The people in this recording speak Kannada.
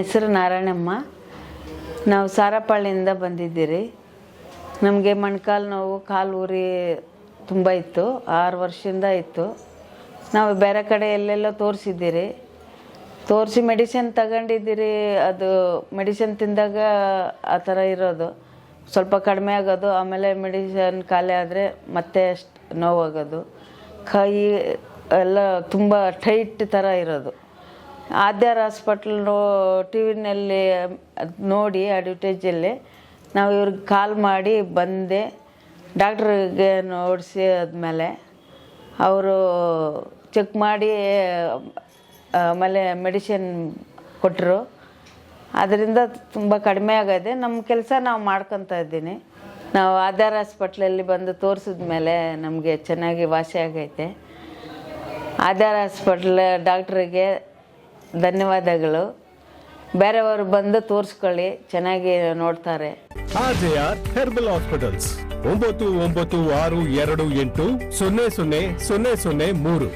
ಹೆಸರು ನಾರಾಯಣಮ್ಮ. ನಾವು ಸಾರಪಳ್ಳಿಯಿಂದ ಬಂದಿದ್ದೀರಿ. ನಮಗೆ ಮೊಣಕಾಲು ನೋವು, ಕಾಲು ಉರಿ ತುಂಬ ಇತ್ತು. 6 ವರ್ಷದಿಂದ ಇತ್ತು. ನಾವು ಬೇರೆ ಕಡೆ ಎಲ್ಲೆಲ್ಲೋ ತೋರಿಸಿ ಮೆಡಿಸಿನ್ ತಗೊಂಡಿದ್ದೀರಿ. ಅದು ಮೆಡಿಸಿನ್ ತಿಂದಾಗ ಆ ಥರ ಇರೋದು, ಸ್ವಲ್ಪ ಕಡಿಮೆ ಆಗೋದು, ಆಮೇಲೆ ಮೆಡಿಸಿನ್ ಖಾಲಿ ಆದರೆ ಮತ್ತೆ ನೋವಾಗೋದು, ಕೈ ಎಲ್ಲ ತುಂಬ ಟೈಟ್ ಥರ ಇರೋದು. ಆದ್ಯಾರ ಹಾಸ್ಪಿಟ್ಲ್ ಟಿ ವಿನಲ್ಲಿ ನೋಡಿ ಅಡ್ವರ್ಟೈಜಲ್ಲಿ ನಾವು ಇವ್ರಿಗೆ ಕಾಲ್ ಮಾಡಿ ಬಂದೆ. ಡಾಕ್ಟ್ರಿಗೆ ನೋಡಿಸಿ ಆದಮೇಲೆ ಅವರು ಚೆಕ್ ಮಾಡಿ ಆಮೇಲೆ ಮೆಡಿಸಿನ್ ಕೊಟ್ಟರು. ಅದರಿಂದ ತುಂಬ ಕಡಿಮೆ ಆಗಿದೆ. ನಮ್ಮ ಕೆಲಸ ನಾವು ಮಾಡ್ಕೊತಾ ಇದ್ದೀನಿ. ನಾವು ಆಧಾರ್ ಹಾಸ್ಪಿಟ್ಲಲ್ಲಿ ಬಂದು ತೋರಿಸಿದ್ಮೇಲೆ ನಮಗೆ ಚೆನ್ನಾಗಿ ವಾಸಿ ಆಗೈತೆ. ಆಧಾರ್ ಹಾಸ್ಪಿಟ್ಲ್ ಡಾಕ್ಟ್ರಿಗೆ ಧನ್ಯವಾದಗಳು. ಬೇರೆಯವರು ಬಂದು ತೋರಿಸ್ಕೊಳ್ಳಿ, ಚೆನ್ನಾಗಿ ನೋಡ್ತಾರೆ. RJR herbal hospitals 9962280003